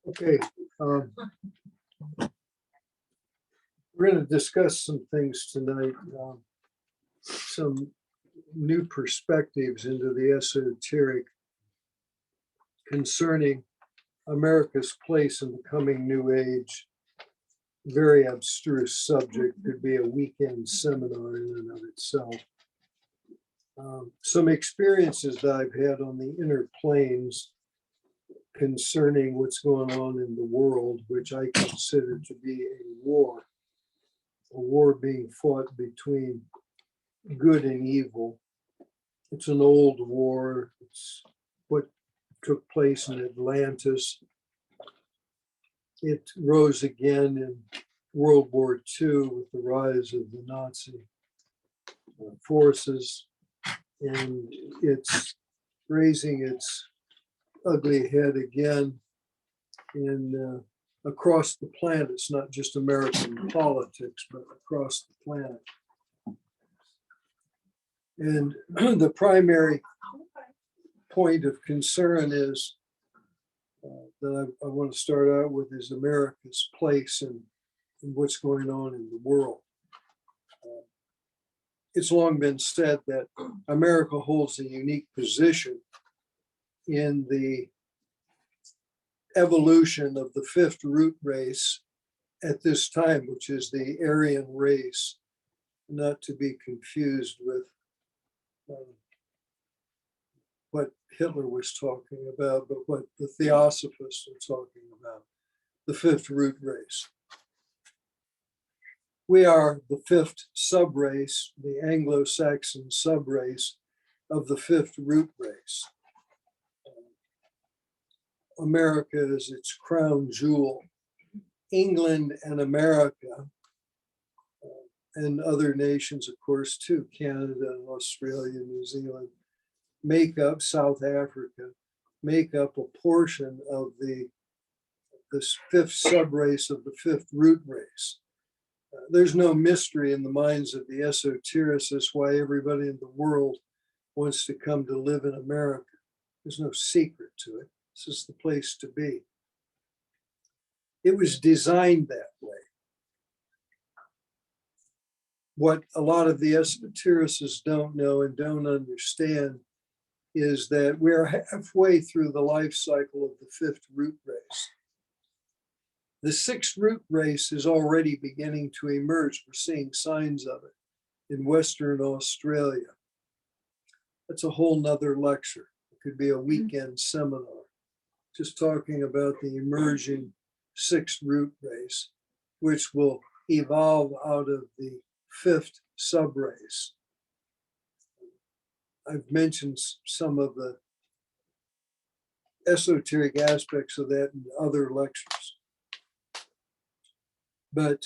Okay, we're going to discuss some things tonight, some new perspectives into the esoteric concerning America's place in the coming new age. Very abstruse subject, could be a weekend seminar in and of itself. Some experiences that I've had on the inner planes concerning what's going on in the world, which I consider to be a war being fought between good and evil. It's an old war. It's what took place in Atlantis. It rose again in World War II with the rise of the Nazi forces, and it's raising its ugly head again in across the planet. It's not just American politics, but across the planet. And the primary point of concern is that I want to start out with is America's place in what's going on in the world. It's long been said that America holds a unique position in the evolution of the fifth root race at this time, which is the Aryan race, not to be confused with what Hitler was talking about, but what the Theosophists are talking about, the fifth root race. We are the fifth subrace, the Anglo-Saxon subrace of the fifth root race. America is its crown jewel. England and America, and other nations, of course, too, Canada and Australia, New Zealand, make up, South Africa, make up a portion of this fifth subrace of the fifth root race. There's no mystery in the minds of the esotericists why everybody in the world wants to come to live in America. There's no secret to it. This is the place to be. It was designed that way. What a lot of the esotericists don't know and don't understand is that we're halfway through the life cycle of the fifth root race. The sixth root race is already beginning to emerge. We're seeing signs of it in Western Australia. That's a whole nother lecture. It could be a weekend seminar, just talking about the emerging sixth root race, which will evolve out of the fifth subrace. I've mentioned some of the esoteric aspects of that in other lectures. But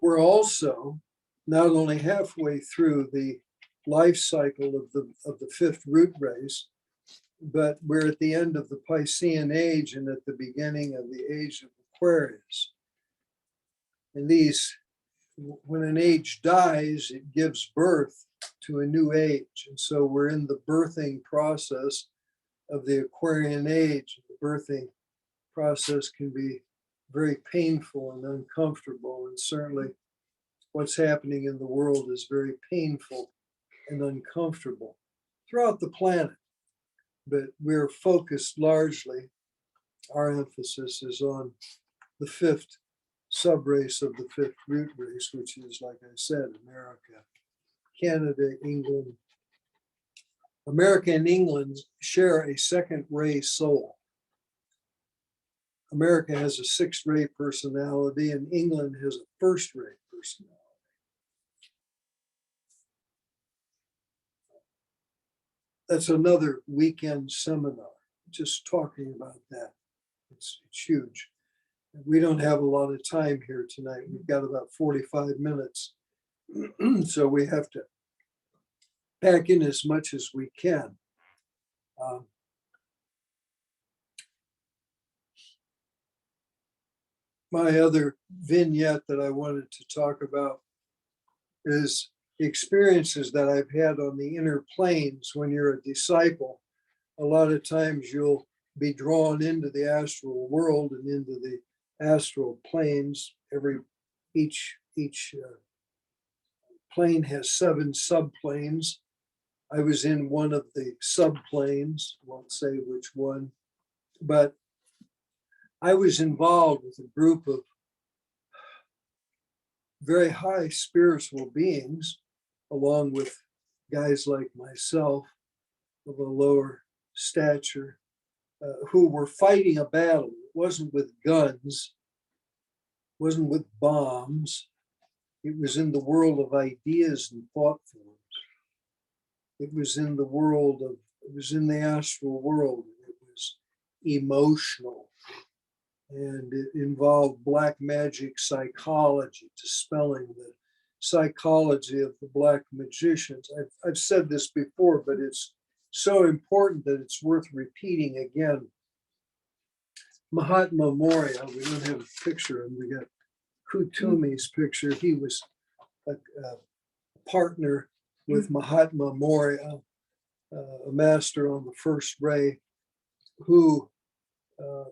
we're also not only halfway through the life cycle of the fifth root race, but we're at the end of the Piscean age and at the beginning of the age of Aquarius. And when an age dies, it gives birth to a new age. And so we're in the birthing process of the Aquarian age. The birthing process can be very painful and uncomfortable. And certainly what's happening in the world is very painful and uncomfortable throughout the planet. But we're focused largely, our emphasis is on the fifth subrace of the fifth root race, which is, like I said, America, Canada, England. America and England share a second ray soul. America has a sixth ray personality and England has a first ray personality. That's another weekend seminar, just talking about that. It's huge. We don't have a lot of time here tonight. We've got about 45 minutes. So we have to pack in as much as we can. My other vignette that I wanted to talk about is experiences that I've had on the inner planes. When you're a disciple, a lot of times you'll be drawn into the astral world and into the astral planes. Each plane has 7 subplanes. I was in one of the subplanes, won't say which one, but I was involved with a group of very high spiritual beings, along with guys like myself of a lower stature, who were fighting a battle. It wasn't with guns, wasn't with bombs. It was in the world of ideas and thought forms. It was in the world of, it was in the astral world. It was emotional. And it involved black magic psychology, dispelling the psychology of the black magicians. I've said this before, but it's so important that it's worth repeating again. Mahatma Moria, we don't have a picture of him. We got Kutumi's picture. He was a partner with Mahatma Moria, a master on the first ray, who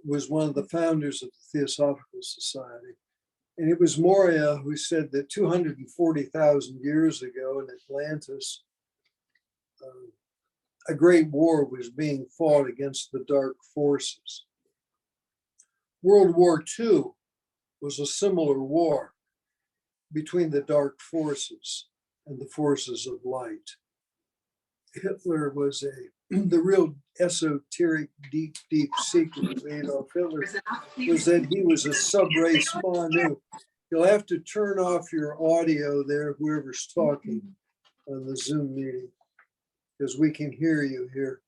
was one of the founders of the Theosophical Society. And it was Moria who said that 240,000 years ago in Atlantis, a great war was being fought against the dark forces. World War II was a similar war between the dark forces and the forces of light. Hitler was the real esoteric, deep secret of Adolf Hitler was that he was a sub-race Manu. You'll have to turn off your audio there, whoever's talking on the Zoom meeting, because we can hear you here.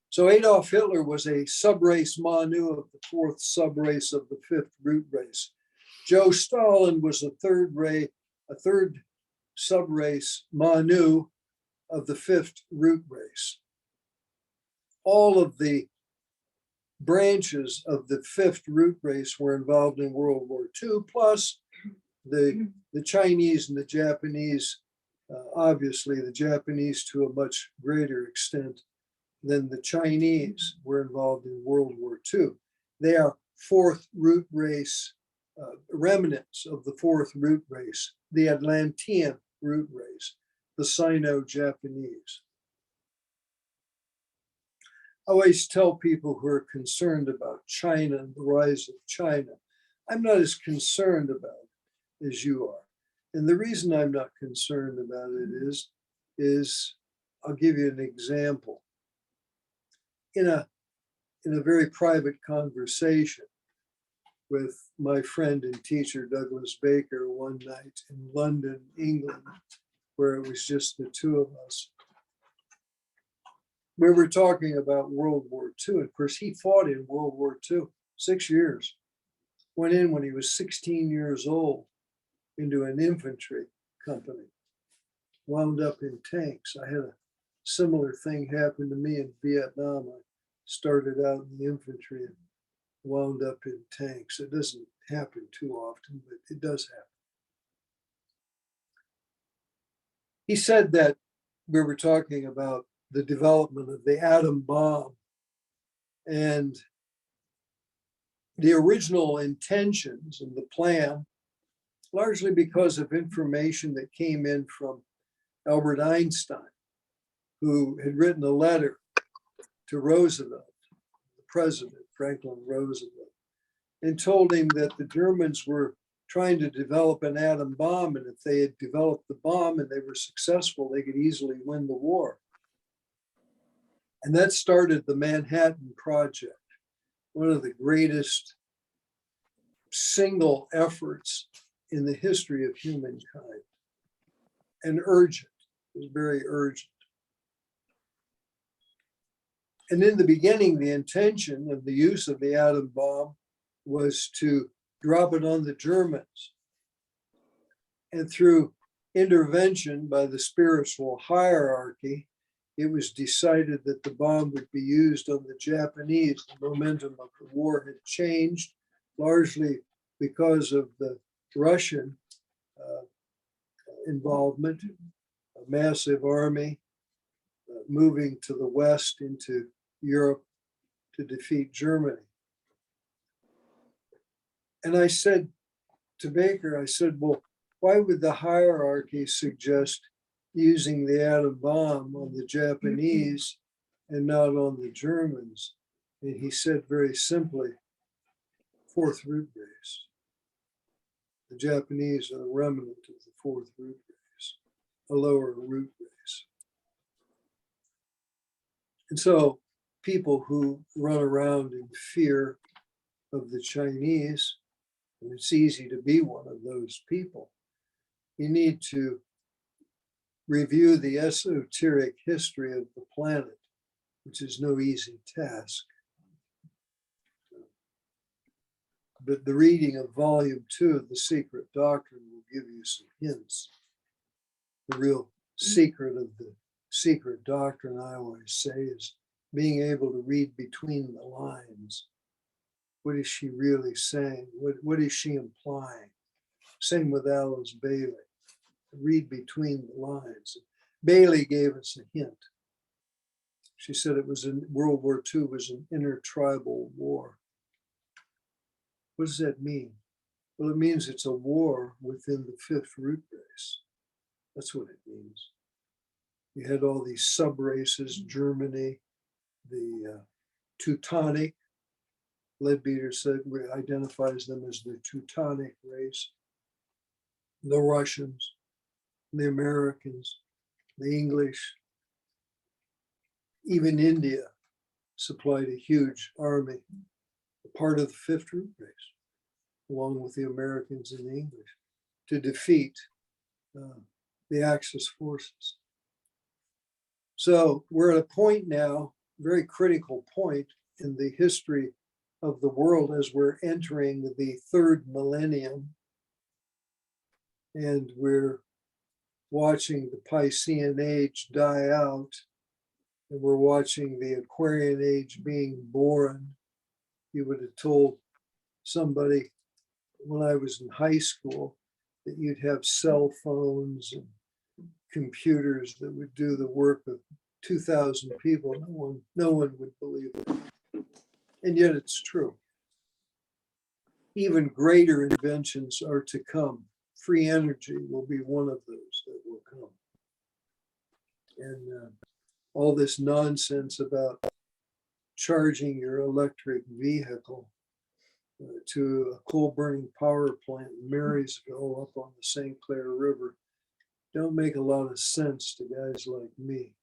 So Adolf Hitler was a sub-race Manu of the 4th sub-race of the 5th root race. Joe Stalin was a third sub-race Manu of the 5th root race. All of the branches of the 5th root race were involved in World War II, plus the Chinese and the Japanese, obviously the Japanese to a much greater extent than the Chinese were involved in World War II. They are 4th root race, remnants of the 4th root race, the Atlantean root race, the Sino-Japanese. I always tell people who are concerned about China and the rise of China, I'm not as concerned about it as you are. And the reason I'm not concerned about it is I'll give you an example. In a very private conversation with my friend and teacher, Douglas Baker, one night in London, England, where it was just the two of us. We were talking about World War II. Of course, he fought in World War II, 6 years. Went in when he was 16 years old into an infantry company. Wound up in tanks. I had a similar thing happen to me in Vietnam. I started out in the infantry and wound up in tanks. It doesn't happen too often, but it does happen. He said that we were talking about the development of the atom bomb and the original intentions and the plan, largely because of information that came in from Albert Einstein, who had written a letter to Roosevelt, the president, Franklin Roosevelt, and told him that the Germans were trying to develop an atom bomb, and if they had developed the bomb and they were successful, they could easily win the war. And that started the Manhattan Project, one of the greatest single efforts in the history of humankind, and urgent. It was very urgent. And in the beginning, the intention of the use of the atom bomb was to drop it on the Germans. And through intervention by the spiritual hierarchy, it was decided that the bomb would be used on the Japanese. The momentum of the war had changed, largely because of the Russian involvement, a massive army moving to the west into Europe to defeat Germany. And I said to Baker, I said, well, why would the hierarchy suggest using the atom bomb on the Japanese and not on the Germans? And he said very simply, fourth root race. The Japanese are a remnant of the fourth root race, a lower root race. And so people who run around in fear of the Chinese, and it's easy to be one of those people, you need to review the esoteric history of the planet, which is no easy task. But the reading of volume 2 of The Secret Doctrine will give you some hints. The real secret of the secret doctrine, I always say, is being able to read between the lines. What is she really saying? What is she implying? Same with Alice Bailey. Read between the lines. Bailey gave us a hint. She said it was in World War II was an intertribal war. What does that mean? Well, it means it's a war within the fifth root race. That's what it means. You had all these sub-races, Germany, the Teutonic, Leadbeater said, identifies them as the Teutonic race, the Russians, the Americans, the English, even India supplied a huge army, part of the fifth root race, along with the Americans and the English, to defeat the Axis forces. So we're at a point now, very critical point in the history of the world as we're entering the third millennium, and we're watching the Piscean age die out, and we're watching the Aquarian age being born. You would have told somebody when I was in high school that you'd have cell phones and computers that would do the work of 2,000 people. No one would believe it. And yet it's true. Even greater inventions are to come. Free energy will be one of those that will come. And all this nonsense about charging your electric vehicle to a coal-burning power plant in Marysville up on the St. Clair River don't make a lot of sense to guys like me.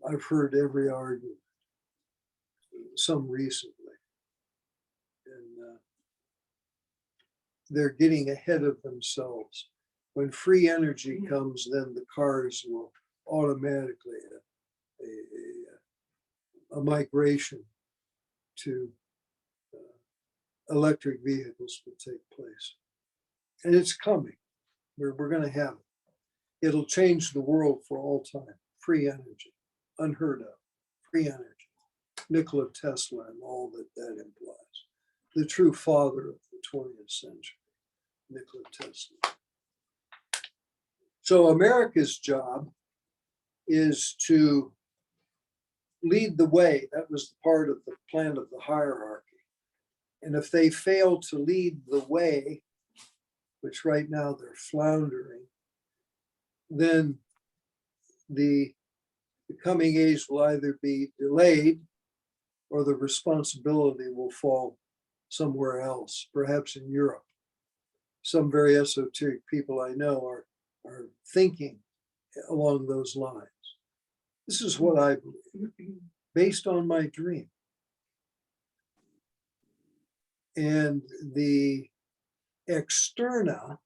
I've heard every argument, some recently. And they're getting ahead of themselves. When free energy comes, then the cars will automatically, a migration to electric vehicles will take place. And it's coming. We're going to have it. It'll change the world for all time. Free energy, unheard of, free energy. Nikola Tesla and all that implies. The true father of the 20th century, Nikola Tesla. So America's job is to lead the way. That was the part of the plan of the hierarchy. And if they fail to lead the way, which right now they're floundering, then the coming age will either be delayed or the responsibility will fall somewhere else, perhaps in Europe. Some very esoteric people I know are thinking along those lines. This is what I believe, based on my dream. And the externa,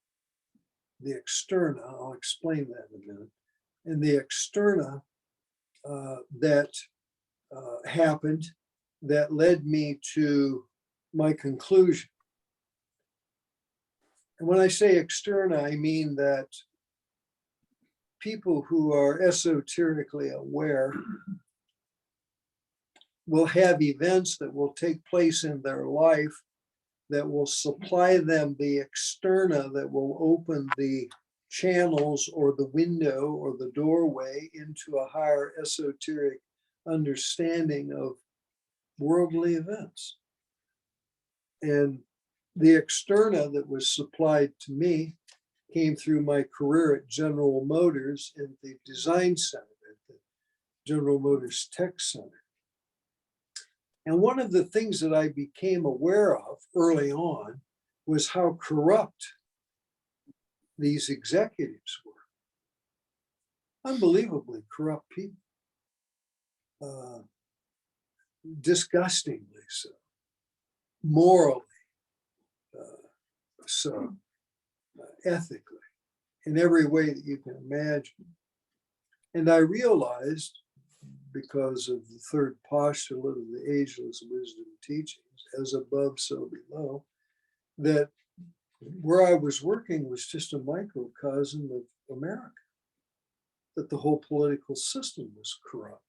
I'll explain that in a minute, and the externa that happened that led me to my conclusion. And when I say externa, I mean that people who are esoterically aware will have events that will take place in their life that will supply them the externa that will open the channels or the window or the doorway into a higher esoteric understanding of worldly events. And the externa that was supplied to me came through my career at General Motors in the design center, at the General Motors Tech Center. And one of the things that I became aware of early on was how corrupt these executives were. Unbelievably corrupt people. Disgustingly so. Morally so. Ethically. In every way that you can imagine. And I realized, because of the third postulate of the ageless wisdom teachings, as above, so below, that where I was working was just a microcosm of America, that the whole political system was corrupt,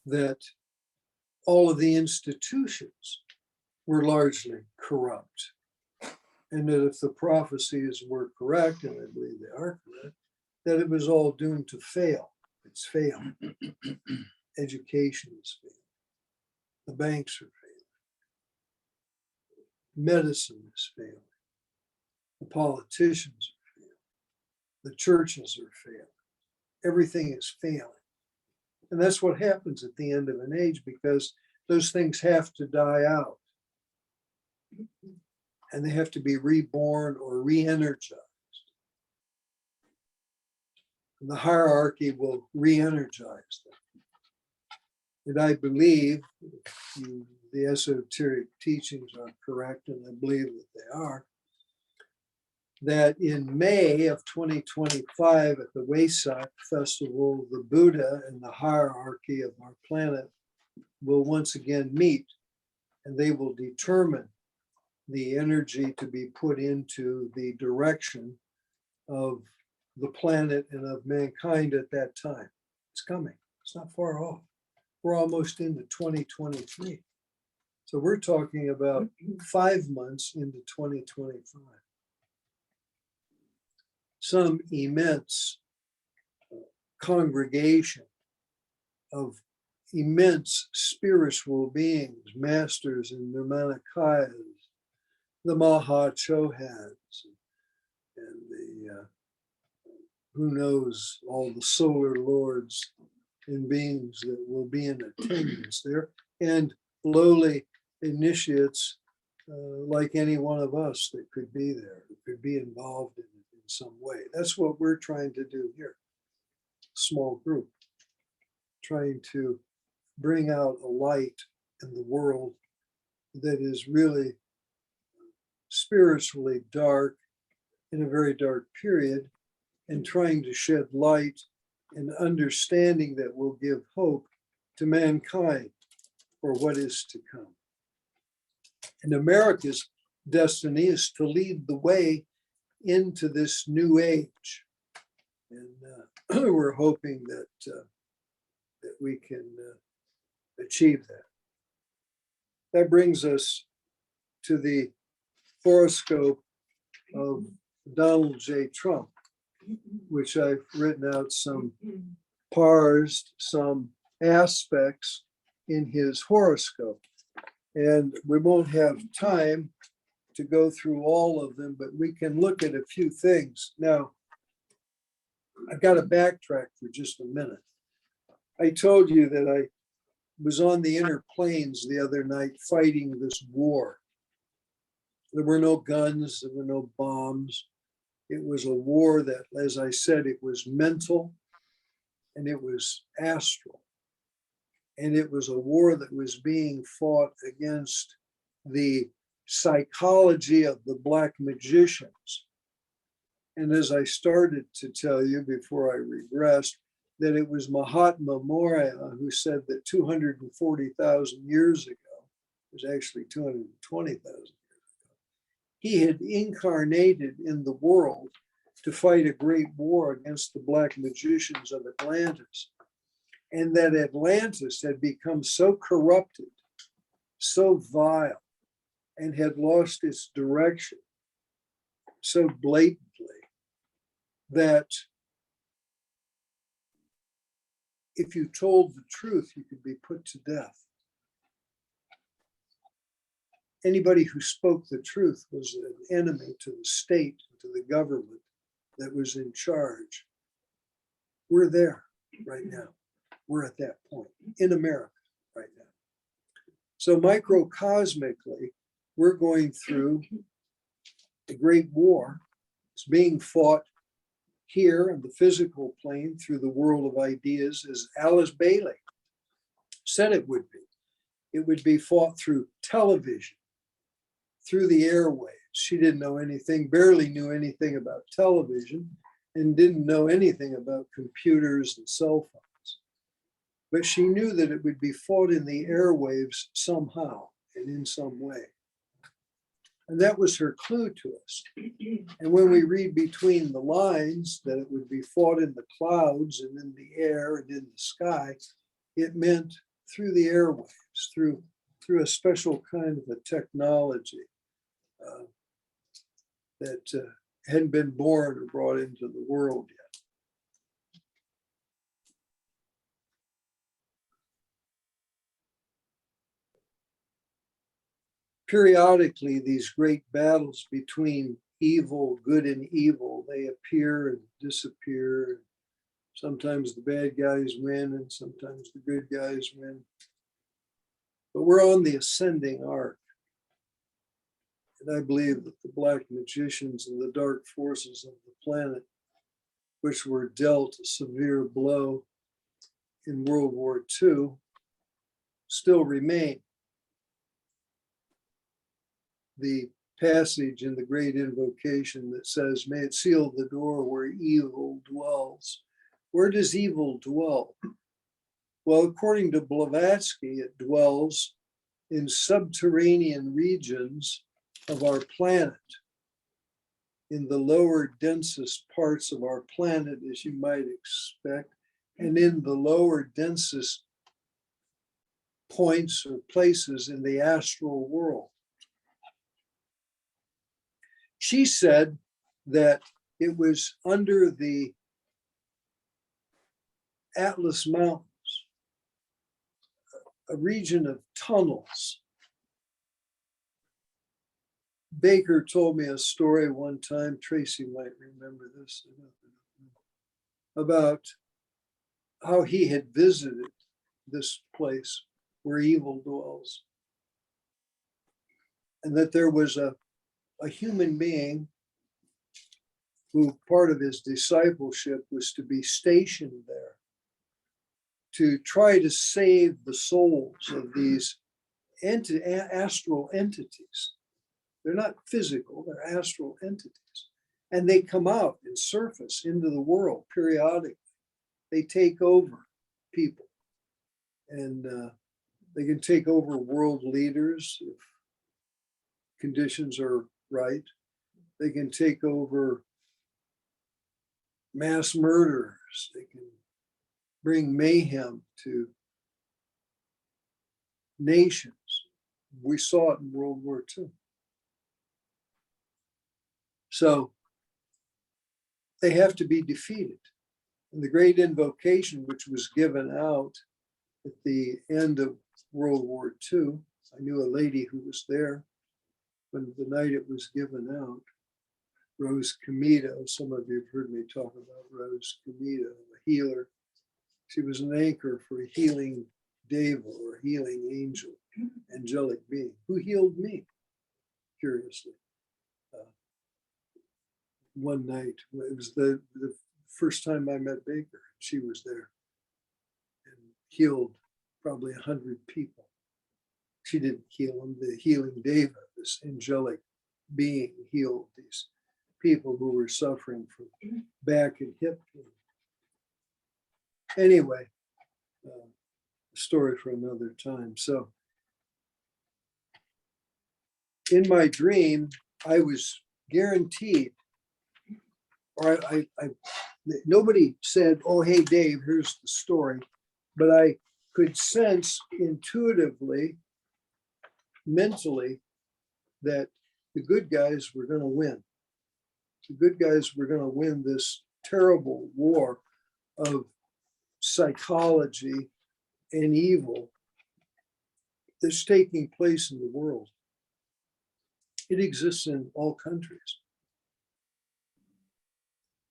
that all of the institutions were largely corrupt, and that if the prophecies were correct, and I believe they are correct, that it was all doomed to fail. It's failing. Education is failing. The banks are failing. Medicine is failing. The politicians are failing. The churches are failing. Everything is failing. And that's what happens at the end of an age, because those things have to die out. And they have to be reborn or re-energized. And the hierarchy will re-energize them. And I believe the esoteric teachings are correct, and I believe that they are, that in May of 2025 at the Wesak Festival, the Buddha and the hierarchy of our planet will once again meet, and they will determine the energy to be put into the direction of the planet and of mankind at that time. It's coming. It's not far off. We're almost into 2023. So we're talking about 5 months into 2025. Some immense congregation of immense spiritual beings, masters and Nirmanakayas, the Mahachohans, and the who knows, all the solar lords and beings that will be in attendance there, and lowly initiates like any one of us that could be there, that could be involved in it in some way. That's what we're trying to do here. Small group, trying to bring out a light in the world that is really spiritually dark, in a very dark period, and trying to shed light and understanding that will give hope to mankind for what is to come. And America's destiny is to lead the way into this new age. And we're hoping that that we can achieve that. That brings us to the horoscope of Donald J. Trump, which I've written out some parsed, some aspects in his horoscope. And we won't have time to go through all of them, but we can look at a few things. Now, I've got to backtrack for just a minute. I told you that I was on the inner planes the other night fighting this war. There were no guns, there were no bombs. It was a war that, as I said, it was mental and it was astral. And it was a war that was being fought against the psychology of the black magicians. And as I started to tell you before I regressed, that it was Mahatma Moria who said that 240,000 years ago, it was actually 220,000 years ago, he had incarnated in the world to fight a great war against the black magicians of Atlantis. And that Atlantis had become so corrupted, so vile, and had lost its direction so blatantly that if you told the truth, you could be put to death. Anybody who spoke the truth was an enemy to the state, to the government that was in charge. We're there right now. We're at that point in America right now. So microcosmically, we're going through a great war. It's being fought here in the physical plane through the world of ideas, as Alice Bailey said it would be. It would be fought through television, through the airwaves. She didn't know anything, barely knew anything about television, and didn't know anything about computers and cell phones. But she knew that it would be fought in the airwaves somehow and in some way. And that was her clue to us. And when we read between the lines that it would be fought in the clouds and in the air and in the sky, it meant through the airwaves, through a special kind of a technology that hadn't been born or brought into the world yet. Periodically, these great battles between evil, good and evil, they appear and disappear. Sometimes the bad guys win and sometimes the good guys win. But we're on the ascending arc. And I believe that the black magicians and the dark forces of the planet, which were dealt a severe blow in World War II, still remain. The passage in the great invocation that says, may it seal the door where evil dwells. Where does evil dwell? Well, according to Blavatsky, it dwells in subterranean regions of our planet, in the lower, densest parts of our planet, as you might expect, and in the lower, densest points or places in the astral world. She said that it was under the Atlas Mountains, a region of tunnels. Baker told me a story one time, Tracy might remember this, about how he had visited this place where evil dwells. And that there was a human being who part of his discipleship was to be stationed there to try to save the souls of these astral entities. They're not physical, they're astral entities. And they come out and surface into the world periodically. They take over people. And they can take over world leaders if conditions are right. They can take over mass murderers. They can bring mayhem to nations. We saw it in World War II. So they have to be defeated. And the great invocation, which was given out at the end of World War II, I knew a lady who was there when the night it was given out, Rose Comito. Some of you have heard me talk about Rose Comito, a healer. She was an anchor for a healing devil or healing angel, angelic being, who healed me, curiously. One night, it was the first time I met Baker. She was there and healed probably 100 people. She didn't heal them. The healing deva, this angelic being, healed these people who were suffering from back and hip pain. Anyway, a story for another time. So in my dream, I was guaranteed, or nobody said, oh, hey, Dave, here's the story. But I could sense intuitively, mentally, that the good guys were going to win. The good guys were going to win this terrible war of psychology and evil that's taking place in the world. It exists in all countries.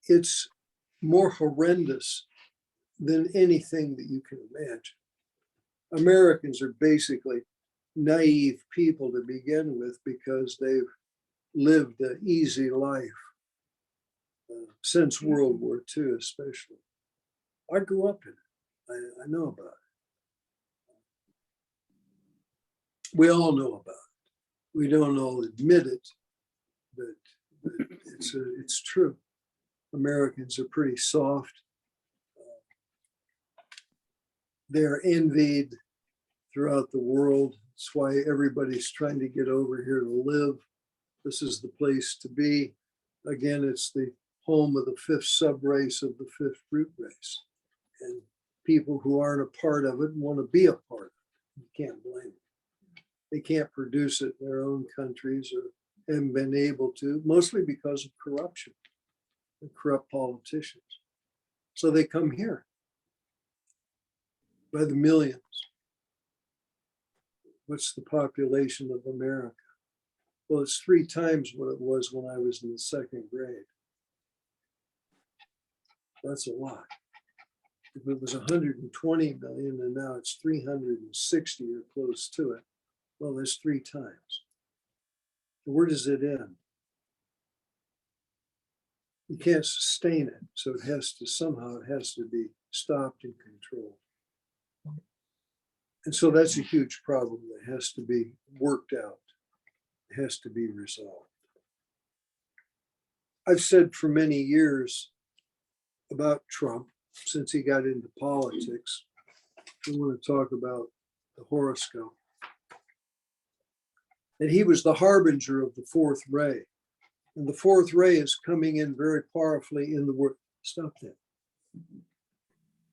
It's more horrendous than anything that you can imagine. Americans are basically naive people to begin with because they've lived an easy life since World War II, especially. I grew up in it. I know about it. We all know about it. We don't all admit it, but it's true. Americans are pretty soft. They're envied throughout the world. That's why everybody's trying to get over here to live. This is the place to be. Again, it's the home of the fifth subrace of the fifth root race. And people who aren't a part of it want to be a part of it. You can't blame them. They can't produce it in their own countries or haven't been able to, mostly because of corruption and corrupt politicians. So they come here by the millions. What's the population of America? Well, it's 3 times what it was when I was in the 2nd grade. That's a lot. If it was 120 million and now it's 360 or close to it, well, there's 3 times. Where does it end? You can't sustain it, so it has to be stopped and controlled. And so that's a huge problem that has to be worked out. It has to be resolved. I've said for many years about Trump, since he got into politics, I want to talk about the horoscope. And he was the harbinger of the 4th ray. And the 4th ray is coming in very powerfully in the word. Stop that.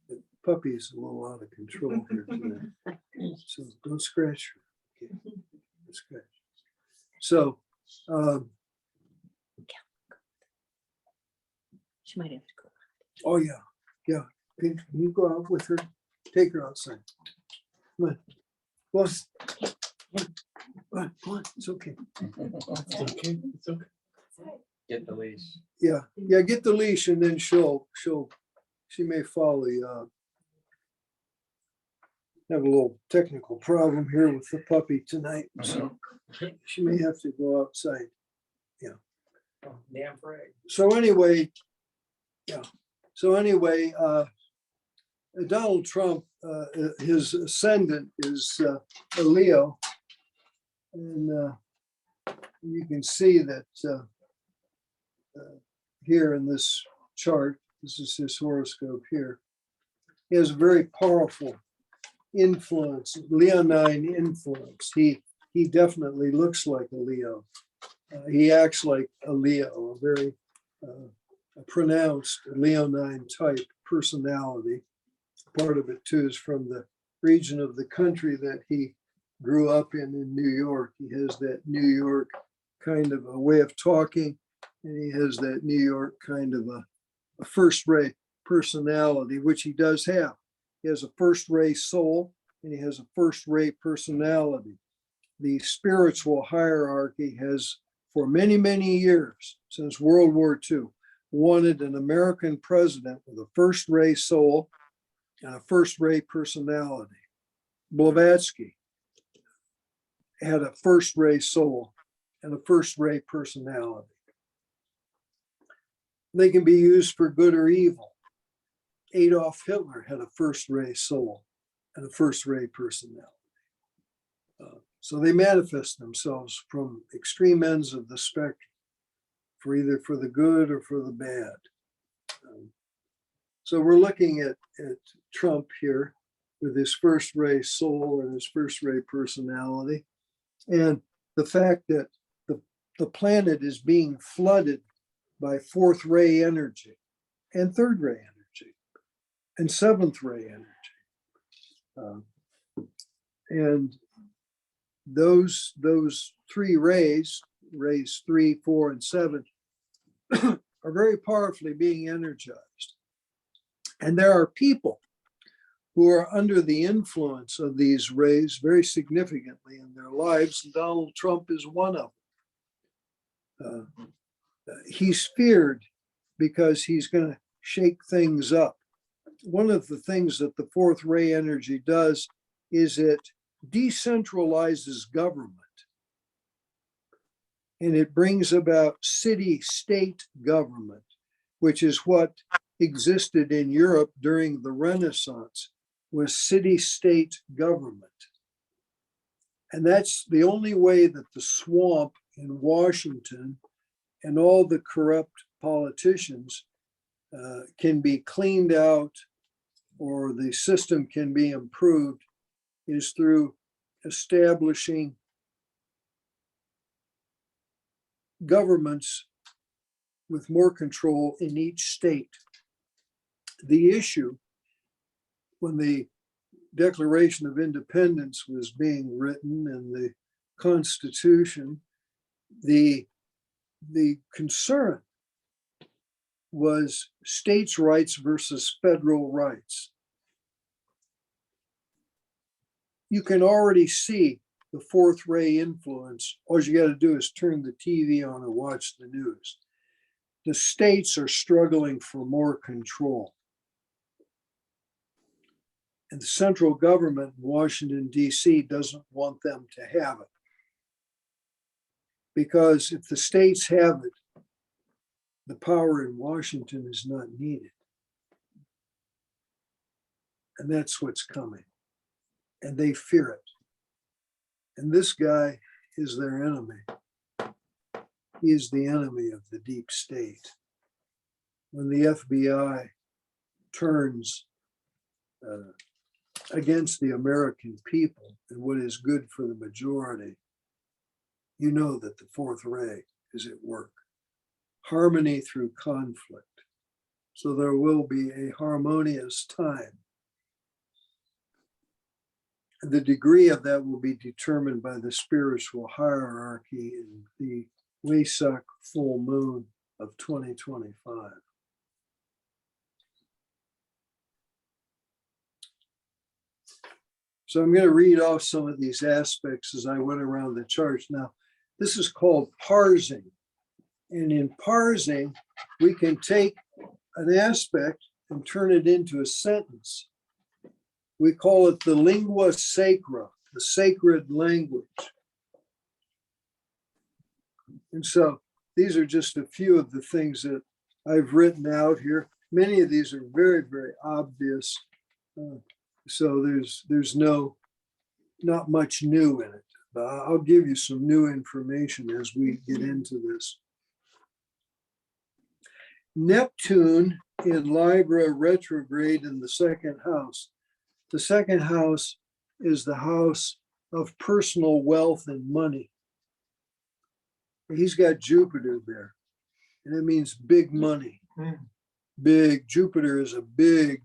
The puppy is a little out of control here today. So don't scratch her. Okay? Don't scratch. So, she might have to go. oh yeah, yeah. Can you go out with her? Take her outside. Come on. Go on. Come on. It's okay. It's okay. It's okay. Get the leash. Yeah, get the leash and then she may follow you out. Have a little technical problem here with the puppy tonight, so she may have to go outside. Yeah. Oh, damn right. So anyway, Donald Trump, his ascendant is a Leo, and you can see that here in this chart. This is his horoscope here. He has a very powerful influence, Leonine influence. He definitely looks like a Leo. He acts like a Leo, a very pronounced Leonine type personality. Part of it too is from the region of the country that he grew up in New York. He has that New York kind of a way of talking, and he has that New York kind of a first-rate personality, which he does have. He has a first-rate soul, and he has a first-rate personality. The spiritual hierarchy has, for many, many years, since World War II, wanted an American president with a first-rate soul and a first-rate personality. Blavatsky had a first-rate soul and a first-rate personality. They can be used for good or evil. Adolf Hitler had a first-rate soul and a first-rate personality. So they manifest themselves from extreme ends of the spectrum, for either for the good or for the bad. So we're looking at Trump here with his first-rate soul and his first-rate personality, and the fact that the planet is being flooded by 4th ray energy and 3rd ray energy and 7th ray energy. And those 3 rays 3, 4, and 7, are very powerfully being energized. And there are people who are under the influence of these rays very significantly in their lives. And Donald Trump is one of them. He's feared because he's going to shake things up. One of the things that the fourth ray energy does is it decentralizes government. And it brings about city-state government, which is what existed in Europe during the Renaissance, was city-state government. And that's the only way that the swamp in Washington and all the corrupt politicians can be cleaned out, or the system can be improved, is through establishing governments with more control in each state. The issue, when the Declaration of Independence was being written and the Constitution, the concern was states' rights versus federal rights. You can already see the fourth ray influence. All you got to do is turn the TV on and watch the news. The states are struggling for more control. And the central government in Washington, D.C. doesn't want them to have it. Because if the states have it, the power in Washington is not needed. And that's what's coming. And they fear it. And this guy is their enemy. He is the enemy of the deep state. When the FBI turns against the American people and what is good for the majority, you know that the fourth ray is at work. Harmony through conflict. So there will be a harmonious time. The degree of that will be determined by the spiritual hierarchy in the Wesak full moon of 2025. So I'm going to read off some of these aspects as I went around the chart. Now, this is called parsing. And in parsing, we can take an aspect and turn it into a sentence. We call it the lingua sacra, the sacred language. And so these are just a few of the things that I've written out here. Many of these are very, very obvious. So there's not much new in it. But I'll give you some new information as we get into this. Neptune in Libra retrograde in the second house. The second house is the house of personal wealth and money. He's got Jupiter there, and it means big money. Big. Jupiter is a big,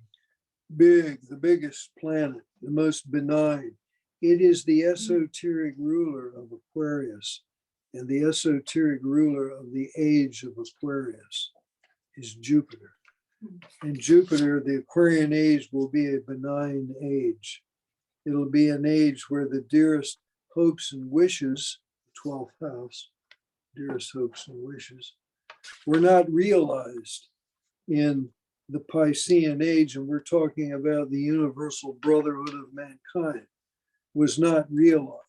the biggest planet, the most benign. It is the esoteric ruler of Aquarius, and the esoteric ruler of the age of Aquarius is Jupiter. And Jupiter, the Aquarian age, will be a benign age. It'll be an age where the dearest hopes and wishes, 12th house, dearest hopes and wishes, were not realized in the Piscean age, and we're talking about the universal brotherhood of mankind, was not realized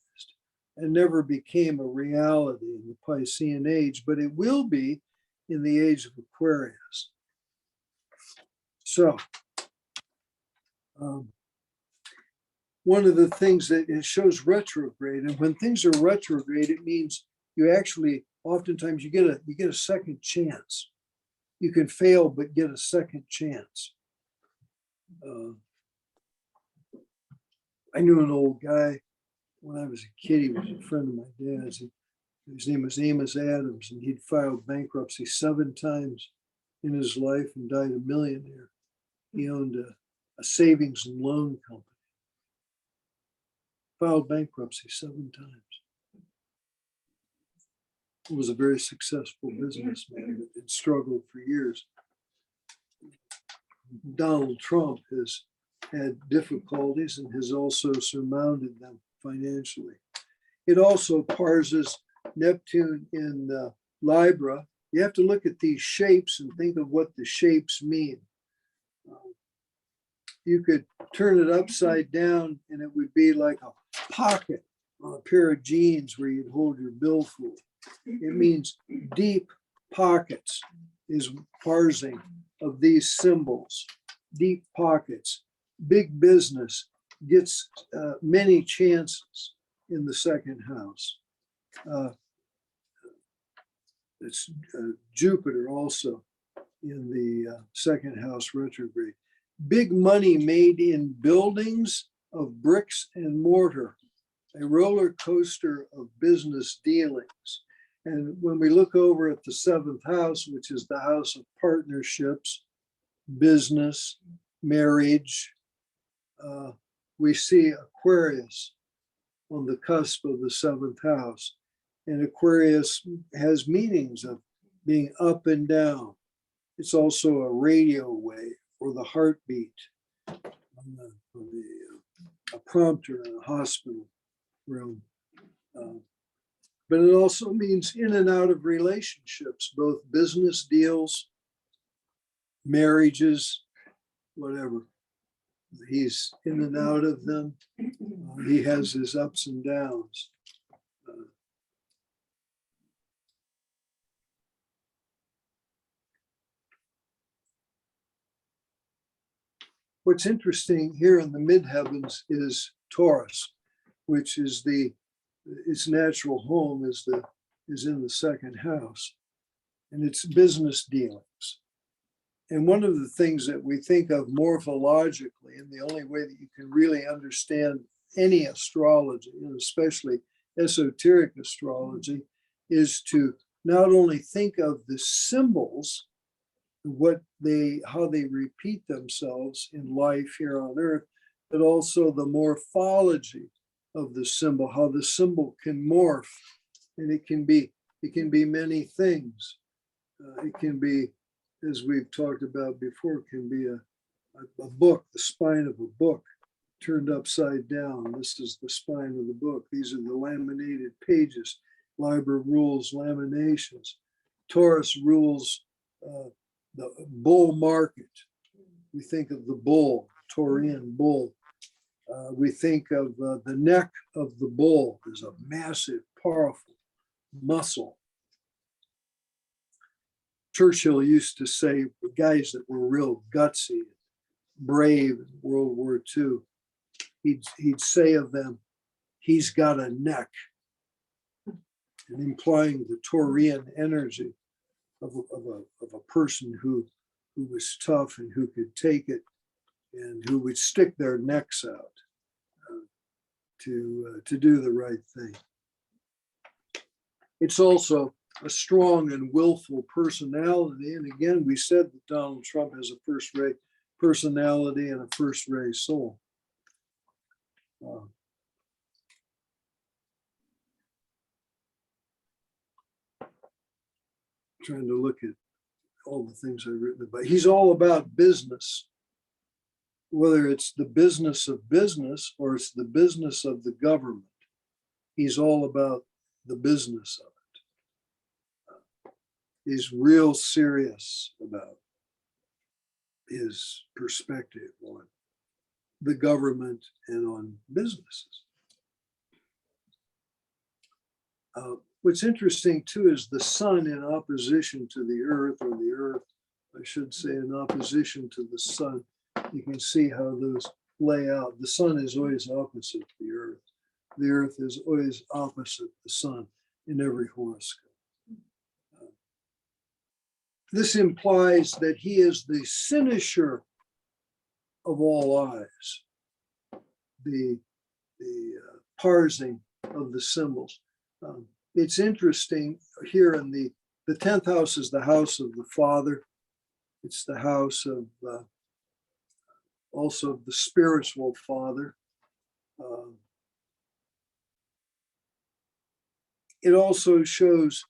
and never became a reality in the Piscean age, but it will be in the age of Aquarius. So, one of the things that it shows retrograde, and when things are retrograde, it means you actually, oftentimes you get a second chance. You can fail, but get a second chance. I knew an old guy when I was a kid. He was a friend of my dad's. His name was Amos Adams, and he'd filed bankruptcy 7 times in his life and died a millionaire. He owned a savings and loan company. Filed bankruptcy 7 times. He was a very successful businessman and struggled for years. Donald Trump has had difficulties and has also surmounted them financially. It also parses Neptune in Libra. You have to look at these shapes and think of what the shapes mean. You could turn it upside down and it would be like a pocket on a pair of jeans where you'd hold your billfold. It means deep pockets is parsing of these symbols. Deep pockets. Big business gets many chances in the second house. It's Jupiter also in the second house retrograde. Big money made in buildings of bricks and mortar, a roller coaster of business dealings. And when we look over at the seventh house, which is the house of partnerships, business, marriage, we see Aquarius on the cusp of the seventh house. And Aquarius has meanings of being up and down. It's also a radio wave or the heartbeat on a prompter in a hospital room. But it also means in and out of relationships, both business deals, marriages, whatever. He's in and out of them. He has his ups and downs. What's interesting here in the midheavens is Taurus, which is its natural home is in the second house, and it's business dealings. And one of the things that we think of morphologically, and the only way that you can really understand any astrology, and especially esoteric astrology, is to not only think of the symbols, how they repeat themselves in life here on Earth, but also the morphology of the symbol, how the symbol can morph, and it can be many things. It can be, as we've talked about before, it can be a book, the spine of a book turned upside down. This is the spine of the book. These are the laminated pages. Libra rules laminations. Taurus rules the bull market. We think of the bull, Taurian bull. We think of the neck of the bull as a massive, powerful muscle. Churchill used to say, guys that were real gutsy, brave in World War II, he'd say of them, he's got a neck, and implying the Taurian energy of a person who was tough and who could take it and who would stick their necks out to do the right thing. It's also a strong and willful personality. And again, we said that Donald Trump has a first-rate personality and a first-rate soul. Trying to look at all the things I've written about. He's all about business, whether it's the business of business or it's the business of the government. He's all about the business of it. He's real serious about his perspective on the government and on businesses. What's interesting too is the sun in opposition to the earth, or the earth, I should say, in opposition to the sun. You can see how those lay out. The sun is always opposite the earth. The earth is always opposite the sun in every horoscope. This implies that he is the cynosure of all eyes, the parsing of the symbols. It's interesting here in the 10th house is the house of the father. It's the house of also the spiritual father. It also shows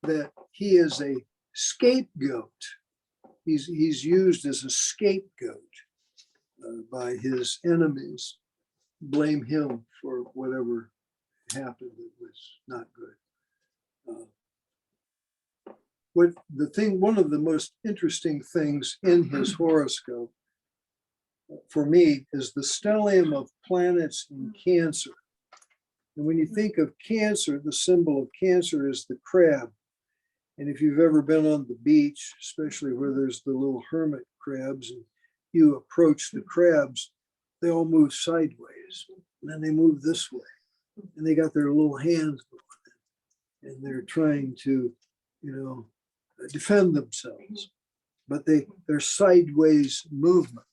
that he is a scapegoat he's used as a scapegoat by his enemies. Blame him for whatever happened that was not good. One of the most interesting things in his horoscope for me is the stellium of planets in Cancer. And when you think of Cancer, the symbol of Cancer is the crab. And if you've ever been on the beach, especially where there's the little hermit crabs, and you approach the crabs, they all move sideways, and then they move this way, and they got their little hands going, and they're trying to, defend themselves, but they're sideways movement.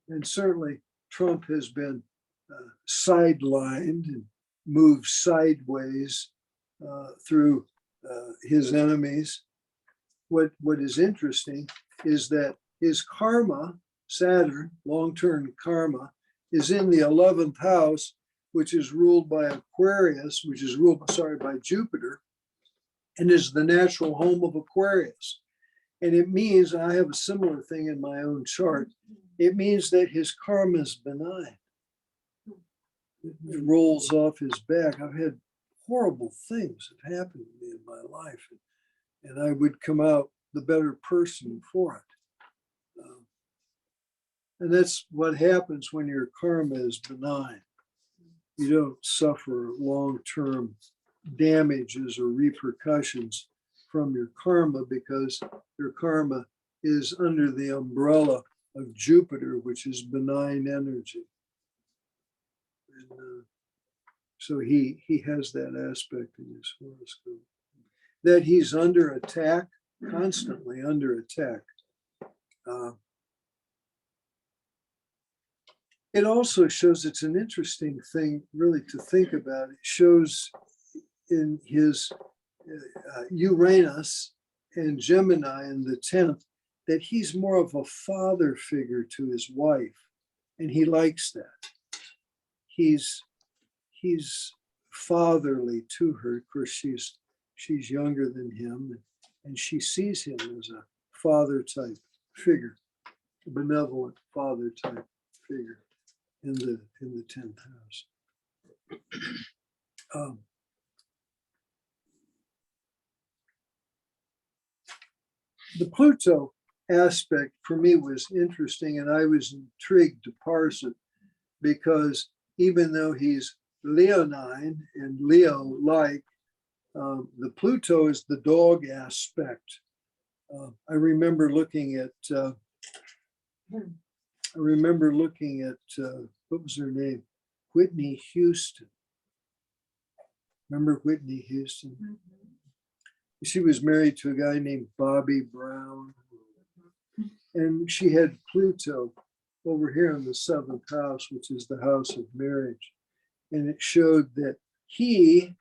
And certainly Trump has been sidelined and moved sideways through his enemies. What is interesting is that his karma, Saturn, long-term karma, is in the 11th house, which is ruled by Aquarius, which is ruled, by Jupiter, and is the natural home of Aquarius. And it means, I have a similar thing in my own chart, it means that his karma is benign. It rolls off his back. I've had horrible things that happened to me in my life, and I would come out the better person for it. And that's what happens when your karma is benign. You don't suffer long-term damages or repercussions from your karma because your karma is under the umbrella of Jupiter, which is benign energy. And so he has that aspect in his horoscope. That he's under attack, constantly under attack. It also shows, it's an interesting thing really to think about. It shows in his Uranus and Gemini in the 10th that he's more of a father figure to his wife, and he likes that. He's fatherly to her. Of course, she's younger than him, and she sees him as a father type figure, a benevolent father type figure in the 10th house. The Pluto aspect for me was interesting, and I was intrigued to parse it because even though he's Leonine and Leo-like, the Pluto is the dog aspect. I remember looking at what was her name? Whitney Houston. Remember Whitney Houston? Mm-hmm. She was married to a guy named Bobby Brown. And she had Pluto over here in the 7th house, which is the house of marriage. And it showed that he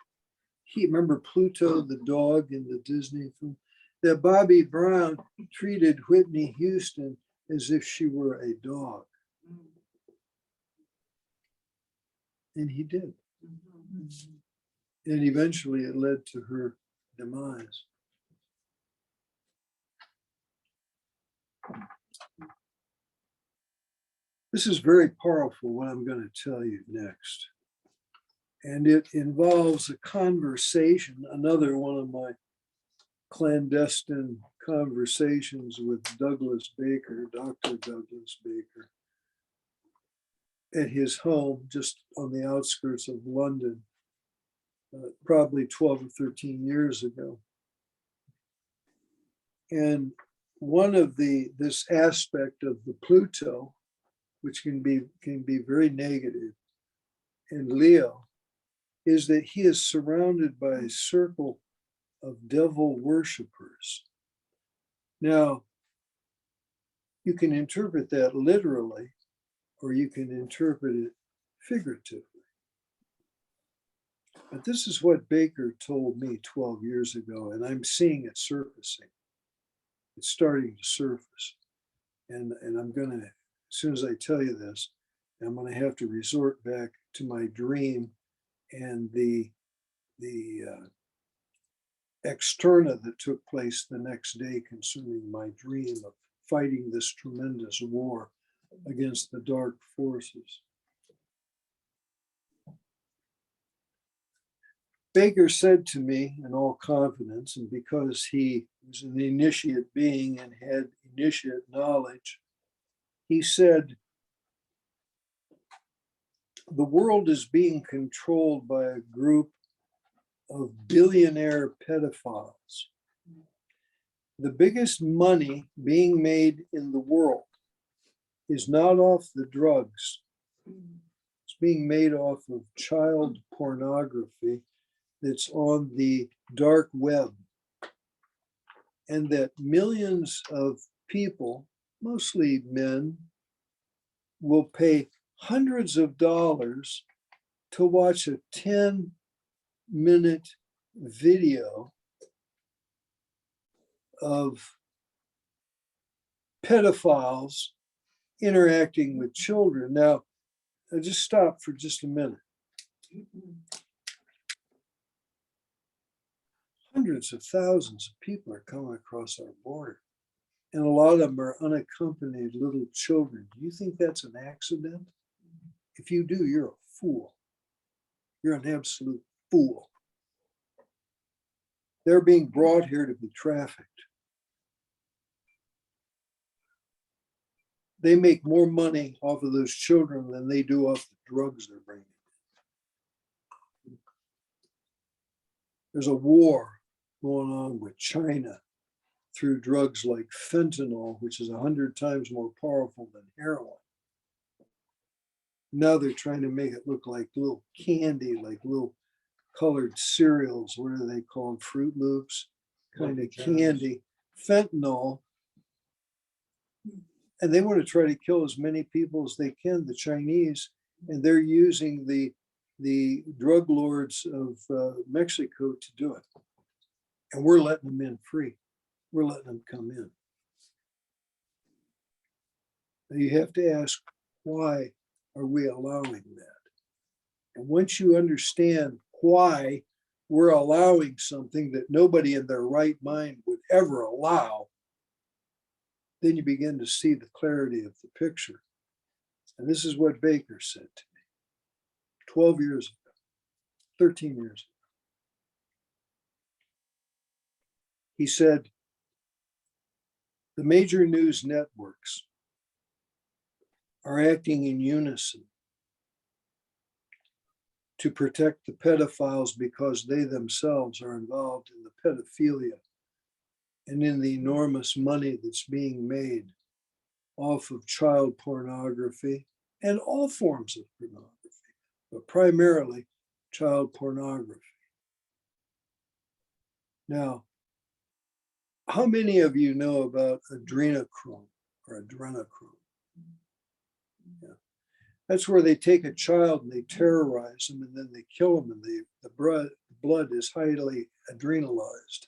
remember Pluto, the dog in the Disney film, that Bobby Brown treated Whitney Houston as if she were a dog. And he did. And eventually it led to her demise. This is very powerful, what I'm going to tell you next. And it involves a conversation, another one of my clandestine conversations with Douglas Baker, Dr. Douglas Baker, at his home just on the outskirts of London, probably 12 or 13 years ago. And one of this aspect of the Pluto, which can be very negative, in Leo, is that he is surrounded by a circle of devil worshipers. Now, you can interpret that literally, or you can interpret it figuratively. But this is what Baker told me 12 years ago, and I'm seeing it surfacing. It's starting to surface. And I'm going to, as soon as I tell you this, I'm going to have to resort back to my dream and the externa that took place the next day concerning my dream of fighting this tremendous war against the dark forces. Baker said to me in all confidence, and because he was an initiate being and had initiate knowledge, he said, the world is being controlled by a group of billionaire pedophiles. The biggest money being made in the world is not off the drugs. It's being made off of child pornography that's on the dark web. And that millions of people, mostly men, will pay hundreds of dollars to watch a 10-minute video of pedophiles interacting with children. Now, I'll just stop for just a minute. Hundreds of thousands of people are coming across our border, and a lot of them are unaccompanied little children. Do you think that's an accident? If you do, you're a fool. You're an absolute fool. They're being brought here to be trafficked. They make more money off of those children than they do off the drugs they're bringing. There's a war going on with China through drugs like fentanyl, which is 100 times more powerful than heroin. Now they're trying to make it look like little candy, like little colored cereals. What are they called? Fruit Loops, kind of candy. Fentanyl. And they want to try to kill as many people as they can, the Chinese, and they're using the drug lords of Mexico to do it. And we're letting them in free. We're letting them come in. Now you have to ask, why are we allowing that? And once you understand why we're allowing something that nobody in their right mind would ever allow, then you begin to see the clarity of the picture. And this is what Baker said to me 12 years ago, 13 years ago. He said, the major news networks are acting in unison to protect the pedophiles because they themselves are involved in the pedophilia and in the enormous money that's being made off of child pornography and all forms of pornography, but primarily child pornography. Now, how many of you know about adrenochrome or adrenochrome? Yeah. That's where they take a child and they terrorize them and then they kill them, and the blood is highly adrenalized.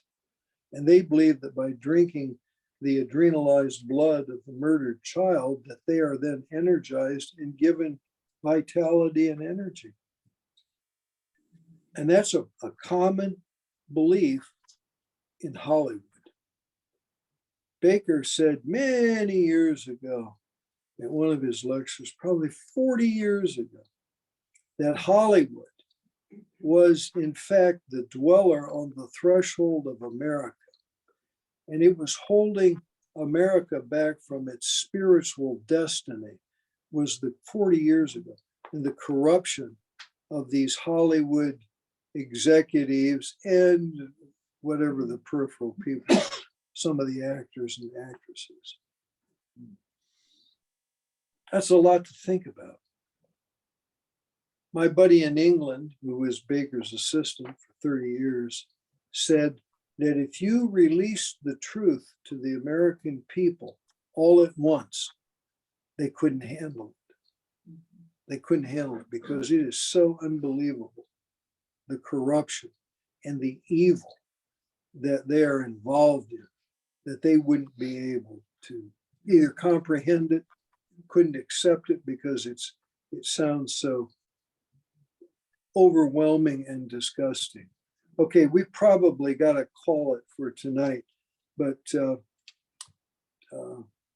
And they believe that by drinking the adrenalized blood of the murdered child, that they are then energized and given vitality and energy. And that's a common belief in Hollywood. Baker said many years ago at one of his lectures, probably 40 years ago, that Hollywood was in fact the dweller on the threshold of America. And it was holding America back from its spiritual destiny, was the 40 years ago, and the corruption of these Hollywood executives and whatever the peripheral people, some of the actors and actresses. That's a lot to think about. My buddy in England, who was Baker's assistant for 30 years, said that if you released the truth to the American people all at once, they couldn't handle it. They couldn't handle it because it is so unbelievable, the corruption and the evil that they are involved in, that they wouldn't be able to either comprehend it, couldn't accept it because it sounds so overwhelming and disgusting. Okay, we probably got to call it for tonight, but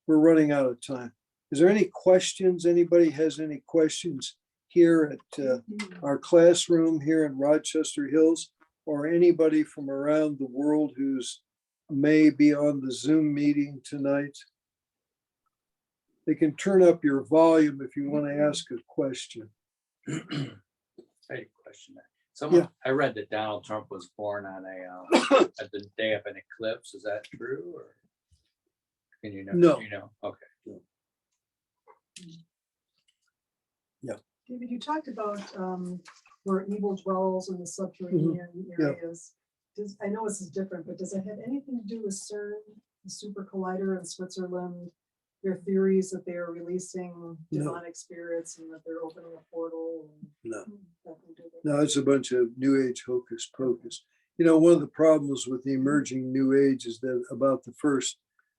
we're we're running out of time. Is there any questions? Anybody has any questions here at our classroom here in Rochester Hills, or anybody from around the world who's may be on the Zoom meeting tonight? They can turn up your volume if you want to ask a question. I had a question. Someone, Yeah. I read that Donald Trump was born on a at the day of an eclipse. Is that true, or can you know? No. Do you know? Okay. David, you talked about where evil dwells in the subterranean Yeah. areas. I know this is different, but does it have anything to do with CERN, the super collider in Switzerland? Their theories that they are releasing demonic spirits and that they're opening a portal? No. Nothing to do with No, it's a bunch of New Age hocus pocus. You know, one of the problems with the emerging New Age is that about the first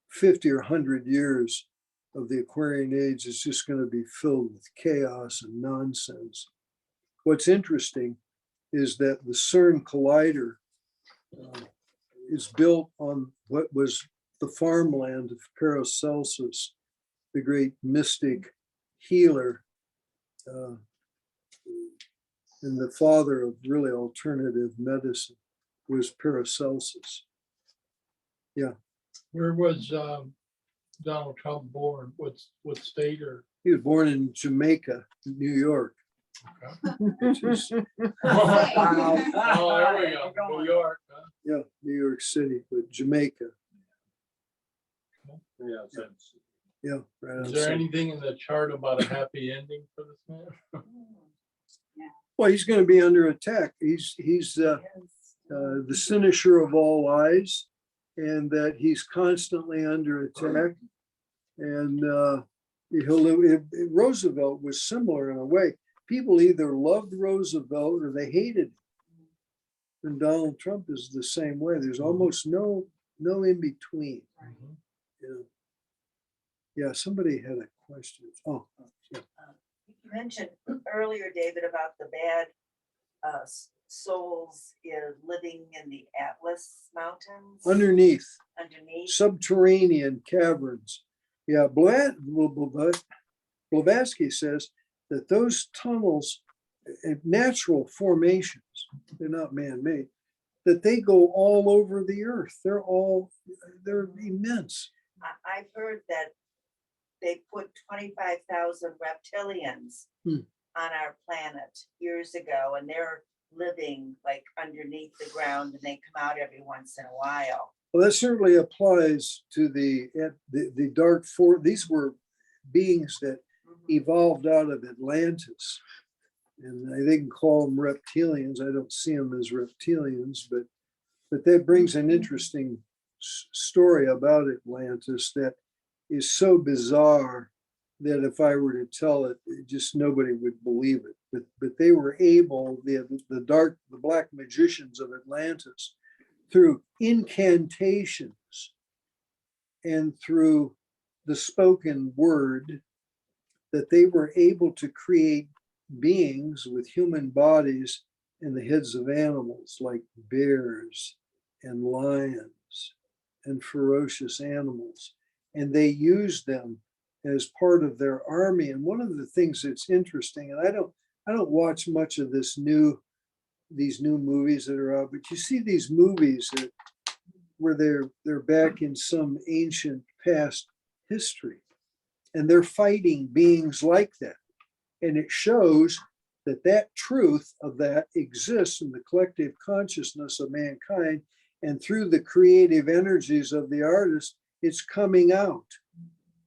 50 or 100 years of the Aquarian Age is just going to be filled with chaos and nonsense. What's interesting is that the CERN collider is built on what was the farmland of Paracelsus, the great mystic healer, and the father of really alternative medicine was Paracelsus. Yeah. Where was Donald Trump born? What state or? He was born in Jamaica, New York. Which is, Oh, there we go. New York. Huh? yeah, New York City, but Jamaica. Yeah. Yeah, right. Is there anything in the chart about a happy ending for this man? Well, he's going to be under attack. He's the cynosure of all eyes, and that he's constantly under attack. And Roosevelt was similar in a way. People either loved Roosevelt or they hated him. And Donald Trump is the same way. There's almost no in between. Yeah. Yeah, somebody had a question. Oh, yeah. You mentioned earlier, David, about the bad souls living in the Atlas Mountains. Underneath, subterranean caverns. Yeah, Blavatsky says that those tunnels, natural formations, they're not man-made, that they go all over the earth. They're immense. I've heard that they put 25,000 reptilians on our planet years ago, and they're living like underneath the ground, and they come out every once in a while. Well, that certainly applies to the dark forest. These were beings that evolved out of Atlantis, and they can call them reptilians. I don't see them as reptilians, but that brings an interesting story about Atlantis that is so bizarre that if I were to tell it, just nobody would believe it. But they were able, the black magicians of Atlantis, through incantations and through the spoken word, that they were able to create beings with human bodies and the heads of animals like bears and lions and ferocious animals. And they used them as part of their army. And one of the things that's interesting, and I don't watch much of these new movies that are out, but you see these movies where they're back in some ancient past history, and they're fighting beings like that. And it shows that truth of that exists in the collective consciousness of mankind, and through the creative energies of the artist, it's coming out.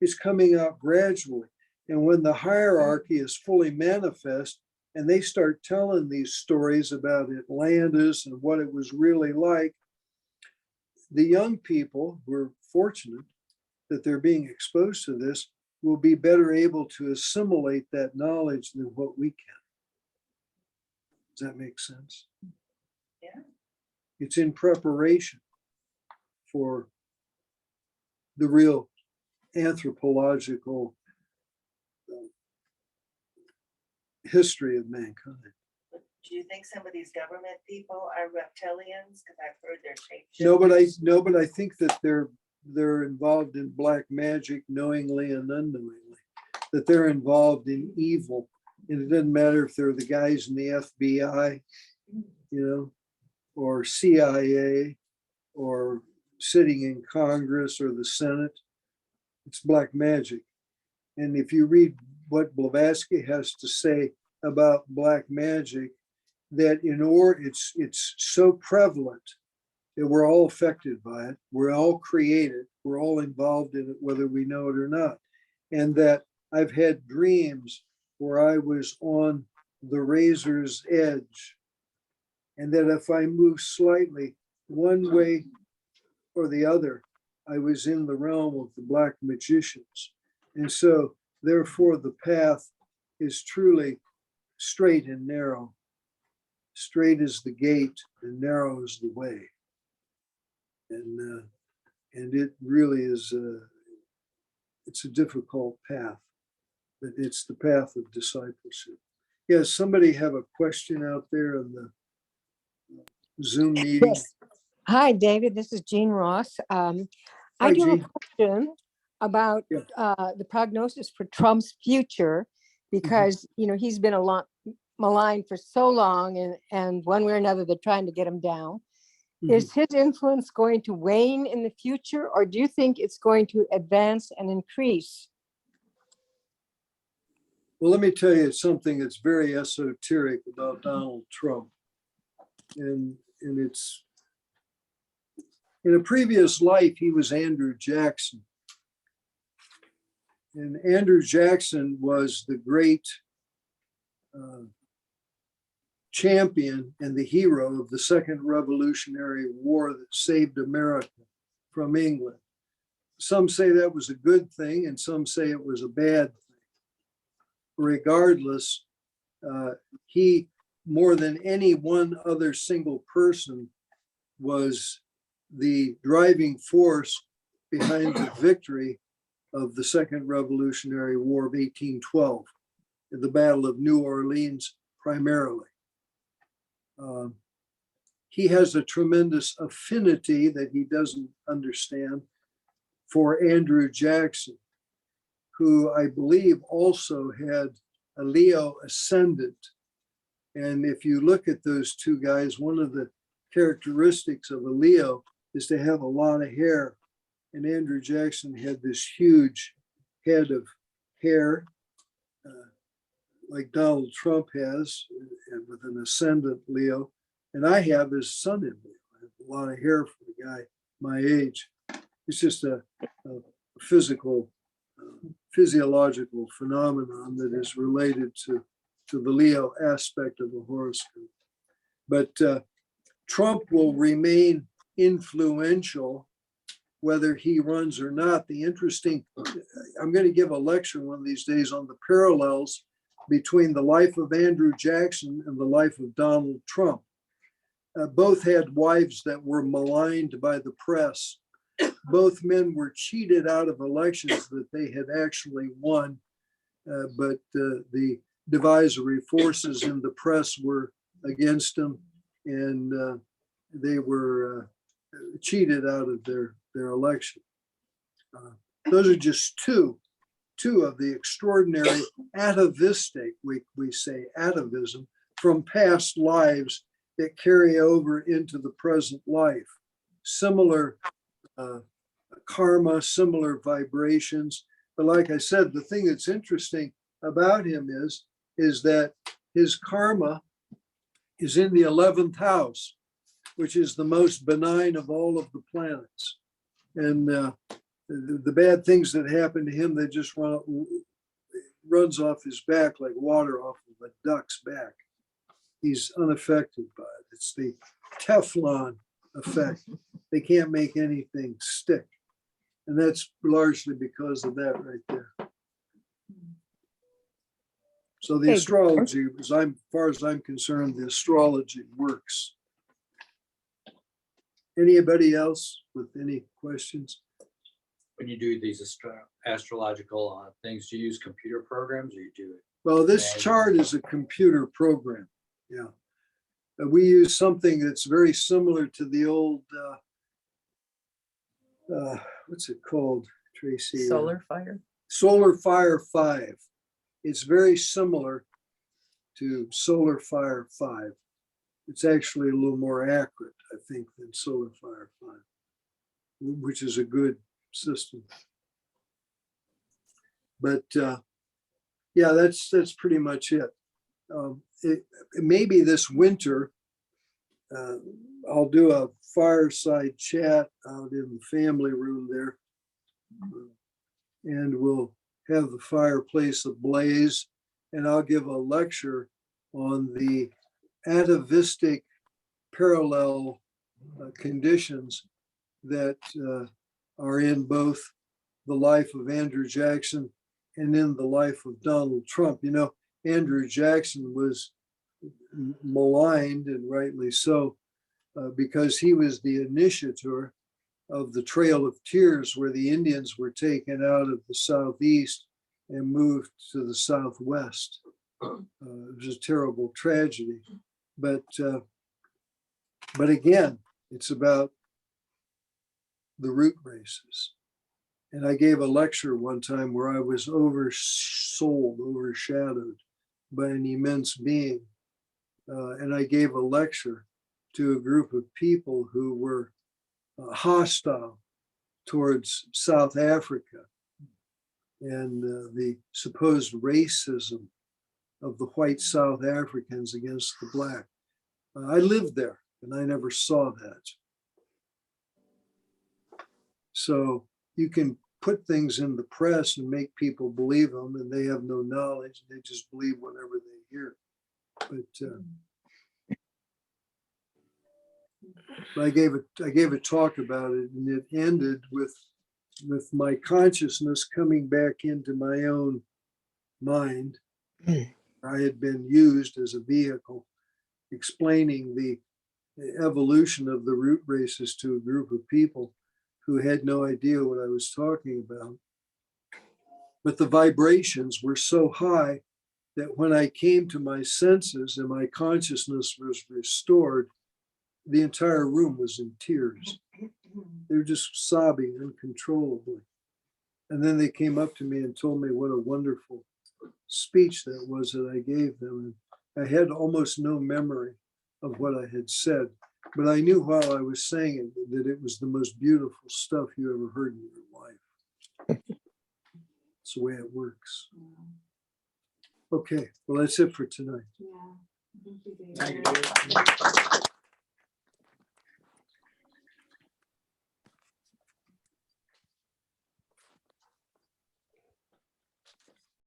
It's coming out gradually. And when the hierarchy is fully manifest and they start telling these stories about Atlantis and what it was really like, the young people who are fortunate that they're being exposed to this will be better able to assimilate that knowledge than what we can. Does that make sense? Yeah. It's in preparation for the real anthropological history of mankind. But do you think some of these government people are reptilians? Because I've heard they're shapeshifters. No, but I think that they're involved in black magic knowingly and unknowingly, that they're involved in evil. And it doesn't matter if they're the guys in the FBI, or CIA, or sitting in Congress or the Senate. It's black magic. And if you read what Blavatsky has to say about black magic, that it's so prevalent that we're all affected by it. We're all created. We're all involved in it, whether we know it or not. And that I've had dreams where I was on the razor's edge, and that if I move slightly one way or the other, I was in the realm of the black magicians. And so, therefore, the path is truly straight and narrow. Straight is the gate and narrow is the way. And it really is it's a difficult path, but it's the path of discipleship. Yes, somebody have a question out there in the Zoom meeting? Yes. Hi, David. This is Jean Ross. I Hi, do have Jean. a question about Yeah. the prognosis for Trump's future, because he's been maligned for so long, and one way or another they're trying to get him down. Is his influence going to wane in the future, or do you think it's going to advance and increase? Well, let me tell you something that's very esoteric about Donald Trump. And it's, in a previous life, he was Andrew Jackson. And Andrew Jackson was the great champion and the hero of the Second Revolutionary War that saved America from England. Some say that was a good thing, and some say it was a bad thing. Regardless, he, more than any one other single person, was the driving force behind the victory of the Second Revolutionary War of 1812, in the Battle of New Orleans primarily. He has a tremendous affinity that he doesn't understand for Andrew Jackson, who I believe also had a Leo ascendant. And if you look at those two guys, one of the characteristics of a Leo is to have a lot of hair. And Andrew Jackson had this huge head of hair, like Donald Trump has, and with an ascendant Leo. And I have his sun in me. I have a lot of hair for a guy my age. It's just a physiological phenomenon that is related to the Leo aspect of the horoscope. But Trump will remain influential whether he runs or not. I'm going to give a lecture one of these days on the parallels between the life of Andrew Jackson and the life of Donald Trump. Both had wives that were maligned by the press. Both men were cheated out of elections that they had actually won, but the divisory forces in the press were against them, and they were cheated out of their election. Those are just two of the extraordinary atavistic, we say atavism, from past lives that carry over into the present life. Similar karma, similar vibrations. But like I said, the thing that's interesting about him is that his karma is in the 11th house, which is the most benign of all of the planets. And the bad things that happen to him, they just runs off his back like water off of a duck's back. He's unaffected by it. It's the Teflon effect. They can't make anything stick. And that's largely because of that right there. So the astrology, as far as I'm concerned, the astrology works. Anybody else with any questions? When you do these astrological things, do you use computer programs or you do it? Well, this chart is a computer program. Yeah. We use something that's very similar to the old, what's it called, Tracy? Solar fire. Solar Fire 5. It's very similar to Solar Fire 5. It's actually a little more accurate, I think, than Solar Fire 5, which is a good system. But yeah, that's pretty much it. Maybe this winter, I'll do a fireside chat out in the family room there. And we'll have the fireplace ablaze, and I'll give a lecture on the atavistic parallel conditions that are in both the life of Andrew Jackson and in the life of Donald Trump. You know, Andrew Jackson was maligned, and rightly so, because he was the initiator of the Trail of Tears, where the Indians were taken out of the southeast and moved to the southwest. It was a terrible tragedy, but again, it's about the root races. And I gave a lecture one time where I was oversouled, overshadowed by an immense being, and I gave a lecture to a group of people who were hostile towards South Africa and the supposed racism of the white South Africans against the black. I lived there and I never saw that. So you can put things in the press and make people believe them, and they have no knowledge. They just believe whatever they hear. But I gave a talk about it, and it ended with my consciousness coming back into my own mind. I had been used as a vehicle, explaining the evolution of the root races to a group of people who had no idea what I was talking about. But the vibrations were so high that when I came to my senses and my consciousness was restored, the entire room was in tears. They were just sobbing uncontrollably. And then they came up to me and told me what a wonderful speech that was that I gave them. And I had almost no memory of what I had said, but I knew while I was saying it that it was the most beautiful stuff you ever heard in your life. It's the way it works. Okay, well, that's it for tonight. Yeah. Thank you, Dave.